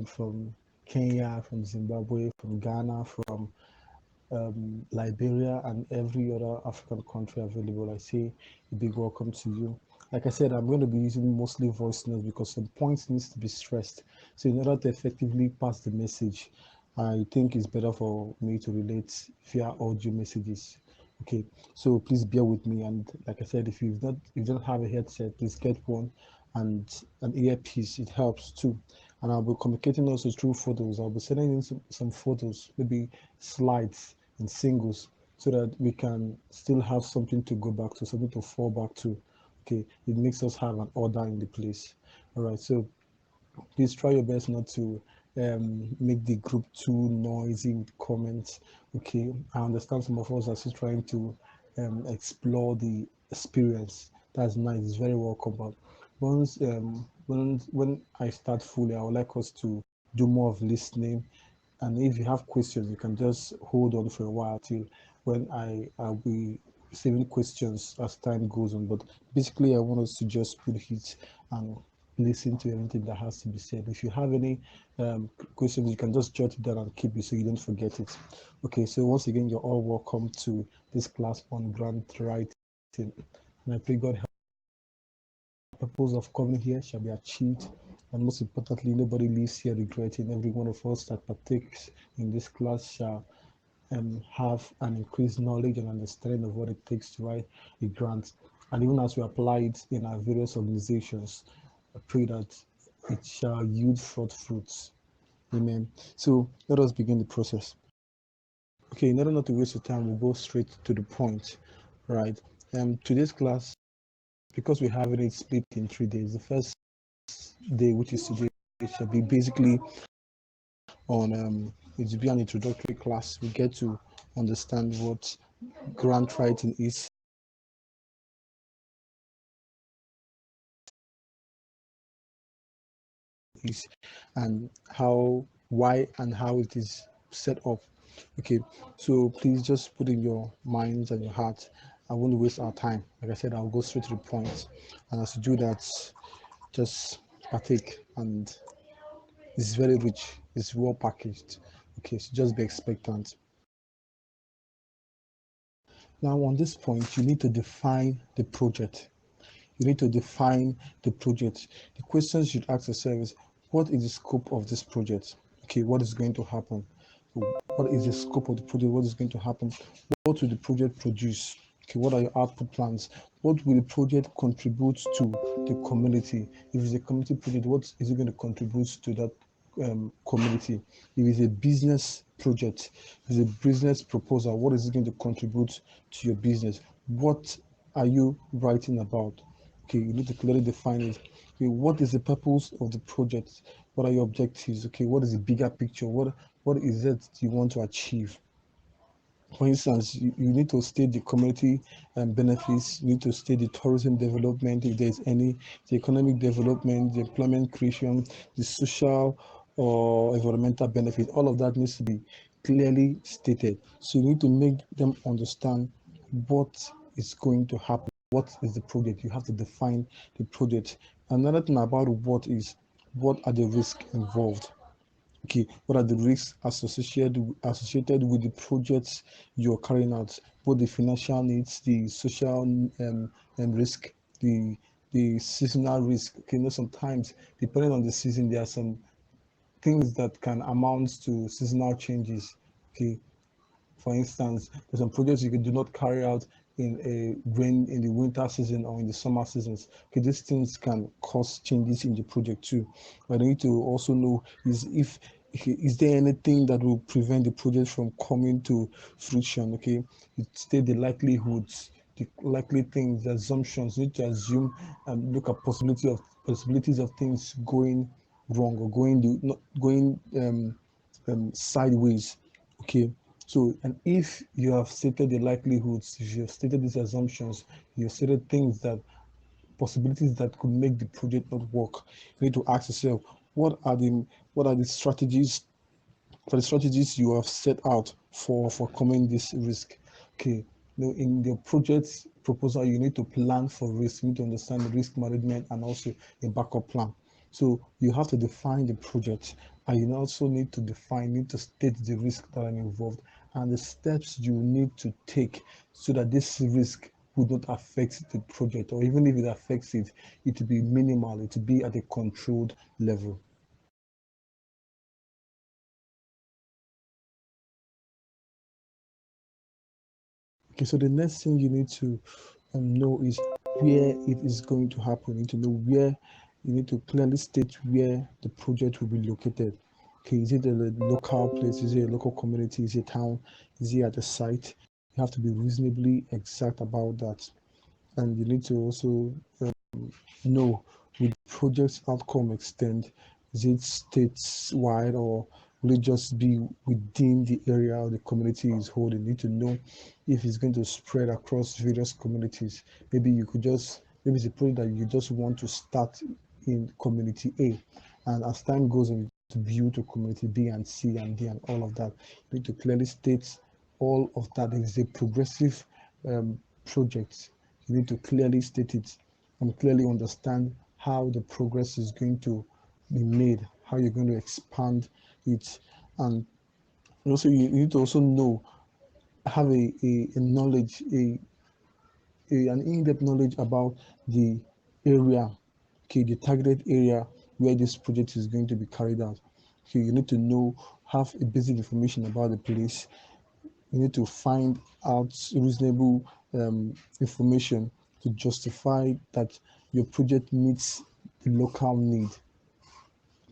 from Kenya, from Zimbabwe, from Ghana, from Liberia, and every other African country available. I say a big welcome to you. Like I said, I'm going to be using mostly voice notes because some points needs to be stressed. So in order to effectively pass the message, I think it's better for me to relate via audio messages. Okay, so please bear with me. And like I said, if you don't have a headset, please get one and an earpiece. It helps too. And I'll be communicating also through photos. I'll be sending in some photos, maybe slides and singles, so that we can still have something to go back to, something to fall back to. Okay, it makes us have an order in the place. All right, so please try your best not to make the group too noisy with comments. Okay, I understand some of us are still trying to explore the experience. That's nice, it's very welcome. But when I start fully, I would like us to do more of listening. And if you have questions, you can just hold on for a while till when I'll be saving questions as time goes on. But basically, I want us to just put it and listen to everything that has to be said. If you have any questions, you can just jot it down and keep it so you don't forget it. Okay, so once again, you're all welcome to this class on grant writing. And I pray God help. The purpose of coming here shall be achieved, and most importantly, nobody leaves here regretting. Every one of us that partakes in this class shall have an increased knowledge and understanding of what it takes to write a grant. And even as we apply it in our various organizations, I pray that it shall yield fruits. Amen. So let us begin the process. Okay, in order not to waste your time, we'll go straight to the point, right? Today's class, because we're having it split in 3 days, the first day, which is today, it shall be basically on it will be an introductory class. We get to understand what grant writing is, and why and how it is set up. Okay, so please just put in your minds and your heart. I won't waste our time. Like I said, I'll go straight to the point, and as you do that, just partake. And it's very rich, it's well packaged. Okay, so just be expectant. Now on this point, you need to define the project. You need to define the project. The questions you should ask yourself is, what is the scope of this project? Okay, what is going to happen? What is the scope of the project? What is going to happen? What will the project produce? Okay, what are your output plans? What will the project contribute to the community? If it's a community project, what is it going to contribute to that community? If it's a business project, if it's a business proposal, what is it going to contribute to your business? What are you writing about? Okay, you need to clearly define it. Okay, what is the purpose of the project? What are your objectives? Okay, what is the bigger picture? What is it you want to achieve? For instance, you need to state the community benefits, you need to state the tourism development, if there's any, the economic development, the employment creation, the social or environmental benefit. All of that needs to be clearly stated. So you need to make them understand what is going to happen. What is the project? You have to define the project. Another thing about what are the risks involved? Okay, what are the risks associated with the projects you're carrying out? Both the financial needs, the social risk, the seasonal risk. Okay, sometimes depending on the season, there are some things that can amount to seasonal changes. Okay, for instance, there's some projects you do not carry out in the winter season or in the summer seasons. Okay, these things can cause changes in the project too. But you need to also know is there anything that will prevent the project from coming to fruition? Okay, you state the likelihoods, the likely things, the assumptions. You need to assume and look at possibilities of things going wrong or going sideways. Okay, so, and if you have stated the likelihoods, if you have stated these assumptions, you have stated things that possibilities that could make the project not work, you need to ask yourself, what are the strategies you have set out for coming this risk? Okay, in the project proposal, you need to plan for risk. You need to understand the risk management and also a backup plan. So you have to define the project. And you also need to state the risk that are involved and the steps you need to take so that this risk would not affect the project, or even if it affects it, it will be minimal, it will be at a controlled level. Okay, so the next thing you need to know is where it is going to happen. You need to know where, you need to clearly state where the project will be located. Okay, is it a local place? Is it a local community? Is it a town? Is it at a site? You have to be reasonably exact about that. And you need to also know, will the project's outcome extend? Is it statewide, or will it just be within the area or the community is holding? You need to know if it's going to spread across various communities. Maybe it's a project that you just want to start in community A, and as time goes on, to build to community B and C and D and all of that. You need to clearly state all of that. It is a progressive project. You need to clearly state it and clearly understand how the progress is going to be made, how you're going to expand it, and also you need to also know, have a knowledge, an in-depth knowledge about the area, okay, the targeted area where this project is going to be carried out. Okay, you need to know, have a basic information about the place. You need to find out reasonable information to justify that your project meets the local need.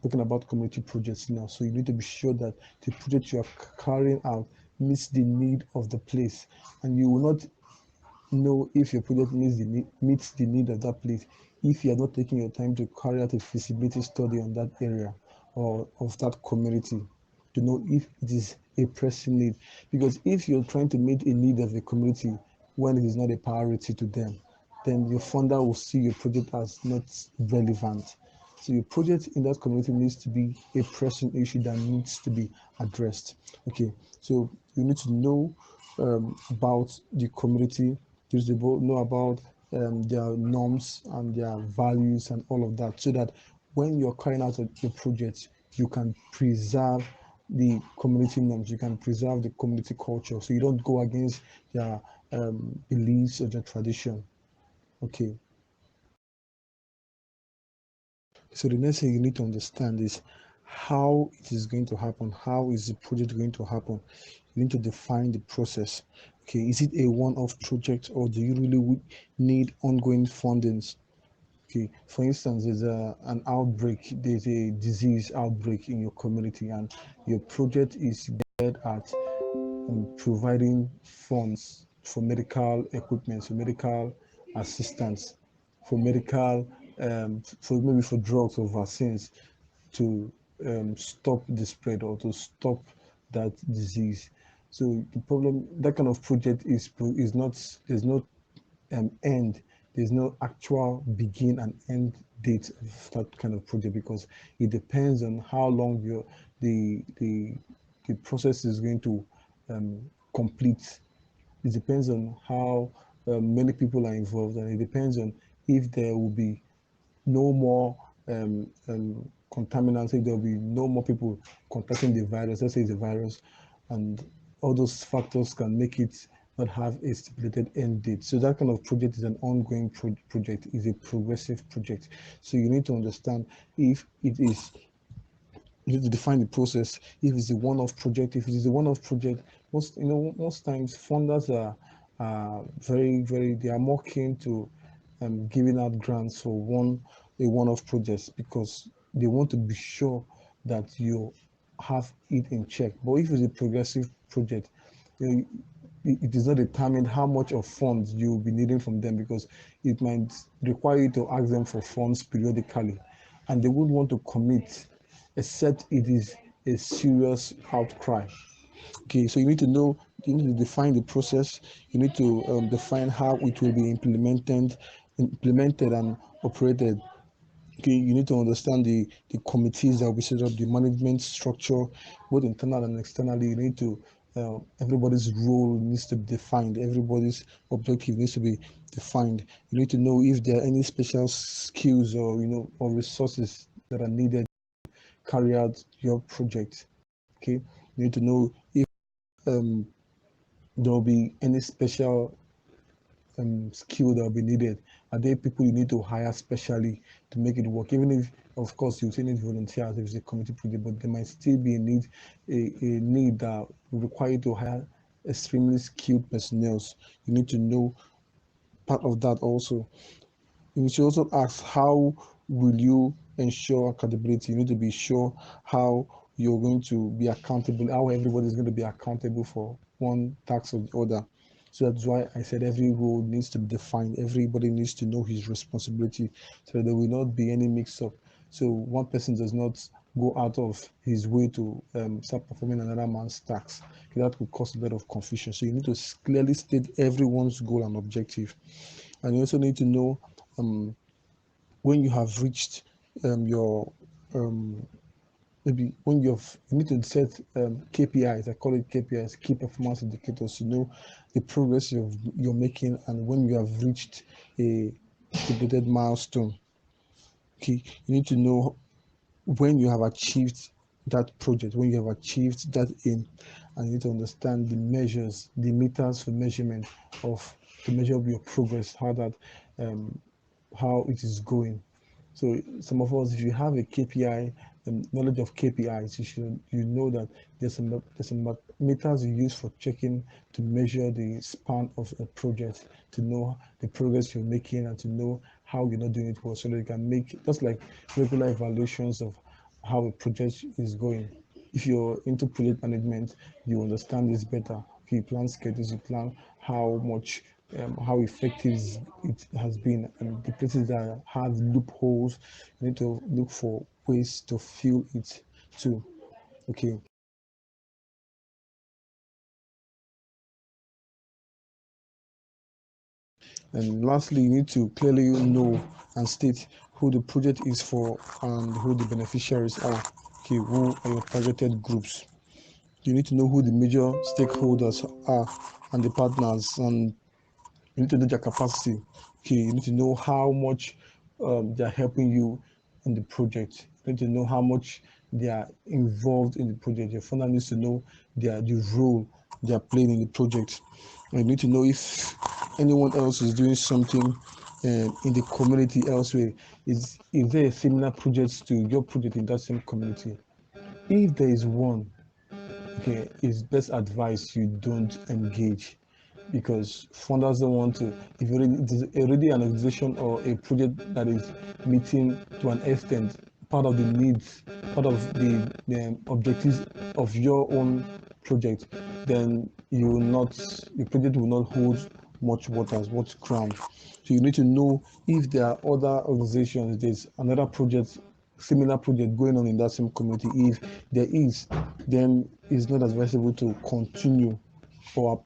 Talking about community projects now, so you need to be sure that the project you are carrying out meets the need of the place, and you will not know if your project meets the need of that place if you are not taking your time to carry out a feasibility study on that area or of that community to know if it is a pressing need. Because if you're trying to meet a need of the community when it is not a priority to them, then your funder will see your project as not relevant. So your project in that community needs to be a pressing issue that needs to be addressed. Okay, so you need to know about the community, you need to know about their norms and their values and all of that, so that when you're carrying out your project, you can preserve the community norms, you can preserve the community culture, so you don't go against their beliefs or their tradition. Okay. So the next thing you need to understand is how it is going to happen. How is the project going to happen? You need to define the process. Okay, is it a one-off project, or do you really need ongoing fundings? Okay, for instance, an outbreak, there's a disease outbreak in your community, and your project is geared at providing funds for medical equipment, for medical assistance, for medical, for maybe for drugs or vaccines to stop the spread or to stop that disease. So the problem, that kind of project is not, there's no end, there's no actual begin and end date of that kind of project, because it depends on how long the process is going to complete. It depends on how many people are involved, and it depends on if there will be no more contaminants, if there will be no more people contracting the virus, let's say it's a virus, and all those factors can make it not have a stipulated end date. So that kind of project is an ongoing project, is a progressive project. So you need to understand if it is, you need to define the process. If it's a one-off project, if it is a one-off project, most times funders are very, they are more keen to giving out grants for a one-off projects, because they want to be sure that you have it in check. But if it's a progressive project, you know, it is not determined how much of funds you'll be needing from them, because it might require you to ask them for funds periodically, and they would want to commit except it is a serious outcry. Okay, so you need to know, you need to define the process, you need to define how it will be implemented and operated. Okay, you need to understand the committees that will be set up, the management structure, both internal and externally. You need to, everybody's role needs to be defined, everybody's objective needs to be defined. You need to know if there are any special skills or or resources that are needed carry out your project. Okay, you need to know if there will be any special skill that will be needed. Are there people you need to hire specially to make it work? Even if, of course, you still need volunteers if it's a community project, but there might still be a need that will require you to hire extremely skilled personnel. You need to know part of that also. You should also ask, how will you ensure accountability? You need to be sure how you're going to be accountable, how everybody is going to be accountable for one task or the other. So that's why I said every role needs to be defined. Everybody needs to know his responsibility so that there will not be any mix up. So one person does not go out of his way to start performing another man's tasks. Okay, that could cause a lot of confusion. So you need to clearly state everyone's goal and objective. And you also need to know when you have reached your maybe when you need to set KPIs. I call it KPIs, key performance indicators. You know the progress you're making and when you have reached a stipulated milestone. Okay, you need to know when you have achieved that project, when you have achieved that aim, and you need to understand the measures, the meters for measurement of to measure your progress, um, how it is going. So some of us, if you have a KPI, knowledge of KPIs, you know that there's some meters you use for checking to measure the span of a project, to know the progress you're making, and to know how you're not doing it well, so that you can make just like regular evaluations of how a project is going. If you're into project management, you understand this better. Okay, you plan schedules, you plan how effective it has been, and the places that have loopholes, you need to look for ways to fill it too. Okay. And lastly, you need to clearly know and state who the project is for and who the beneficiaries are. Okay, who are your targeted groups? You need to know who the major stakeholders are and the partners, and you need to know their capacity. Okay, you need to know how much they're helping you in the project. You need to know how much they are involved in the project. Your founder needs to know the role they are playing in the project. And you need to know if anyone else is doing something in the community elsewhere. Is there a similar project to your project in that same community? If there is one, okay, it's best advice you don't engage, because funders don't want to. If it is already an organization or a project that is meeting to an extent part of the needs, part of the objectives of your own project, then your project will not hold much water, much ground. So you need to know if there are other organizations, there's another project, similar project going on in that same community. If there is, then it's not advisable to continue or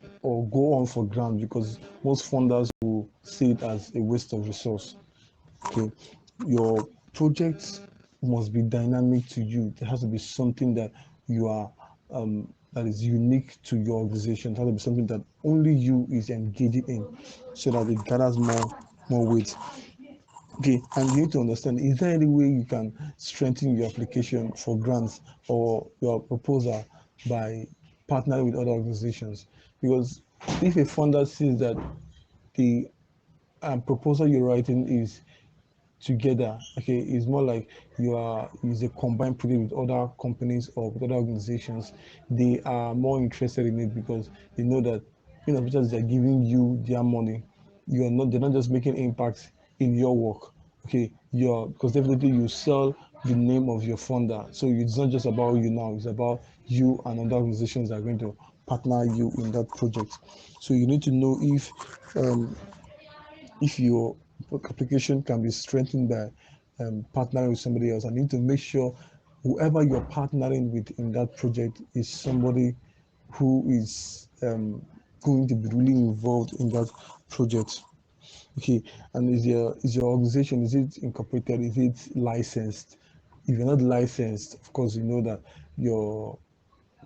go on for grant, because most funders will see it as a waste of resource. Okay, your project must be dynamic to you. There has to be something that you are that is unique to your organization. It has to be something that only you is engaging in, so that it gathers more weight. Okay, and you need to understand, is there any way you can strengthen your application for grants or your proposal by partnering with other organizations? Because if a funder sees that the proposal you're writing is together, okay, it's more like you are is a combined project with other companies or with other organizations, they are more interested in it, because they know that because they're giving you their money, they're not just making impact in your work. Okay, you're because definitely you sell the name of your funder, so it's not just about you now, it's about you and other organizations that are going to partner you in that project. So you need to know um, if your application can be strengthened by partnering with somebody else. I need to make sure whoever you're partnering with in that project is somebody who is going to be really involved in that project. Okay, and is your organization, is it incorporated? Is it licensed? If you're not licensed, of course, you know that your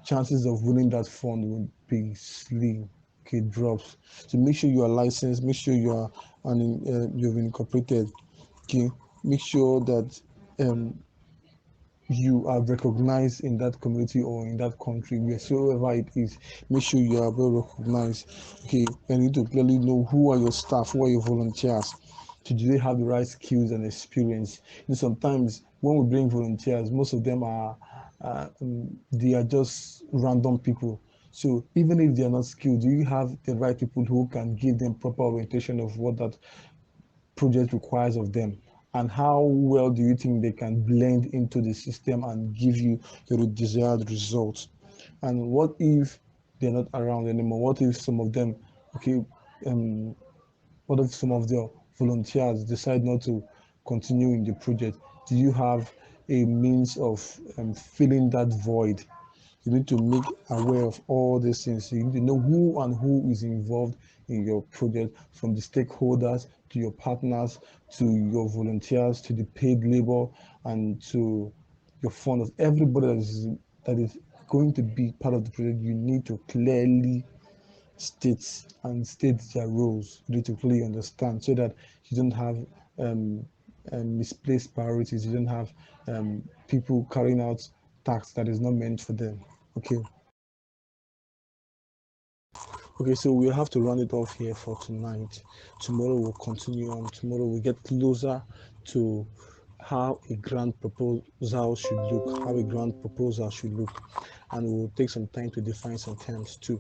chances of winning that fund would be slim. Okay, drops. So make sure you are licensed. Make sure you've incorporated. Okay, make sure that you are recognized in that community or in that country, wheresoever it is. Make sure you are well recognized. Okay, and you need to clearly know who are your staff, who are your volunteers. So do they have the right skills and experience? Sometimes when we bring volunteers, most of them are they are just random people. So even if they are not skilled, do you have the right people who can give them proper orientation of what that project requires of them? And how well do you think they can blend into the system and give you your desired results? And what if they're not around anymore? What if some of them, okay, um, what if some of the volunteers decide not to continue in the project? Do you have a means of filling that void? You need to make aware of all these things. You need to know who and who is involved in your project, from the stakeholders to your partners to your volunteers to the paid labor and to your funders. Everybody that is going to be part of the project, you need to clearly state their roles. You need to clearly understand so that you don't have um, misplaced priorities. You don't have people carrying out tasks that is not meant for them. Okay. Okay, so we'll have to run it off here for tonight. Tomorrow we'll continue on. Tomorrow we get closer to how a grant proposal should look, and we'll take some time to define some terms too.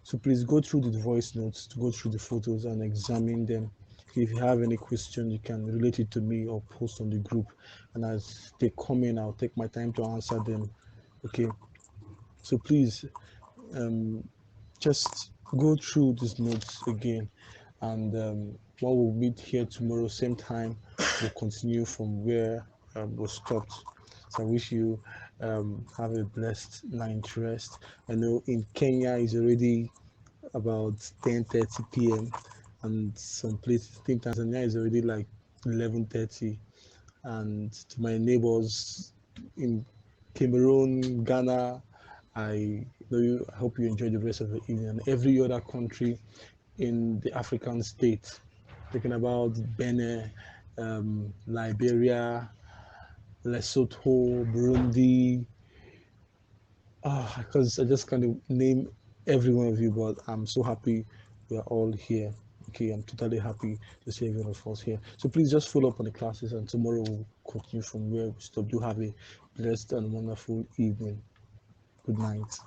So please go through the voice notes, to go through the photos and examine them. If you have any question, you can relate it to me or post on the group. And as they come in, I'll take my time to answer them. Okay. So please um, just go through these notes again, and while we'll meet here tomorrow same time, we'll continue from where we stopped. So I wish you have a blessed night rest. I know in Kenya is already about 10:30 p.m. and some places, I think Tanzania is already like 11:30. And to my neighbors in Cameroon, Ghana, I hope you enjoy the rest of the evening. And every other country in the African state, talking about Benin, Liberia, Lesotho, Burundi. Because I just can't name every one of you, but I'm so happy we are all here. Okay, I'm totally happy to see every one of us here. So please just follow up on the classes, and tomorrow we'll continue from where we stopped. Do have a blessed and wonderful evening. Good night.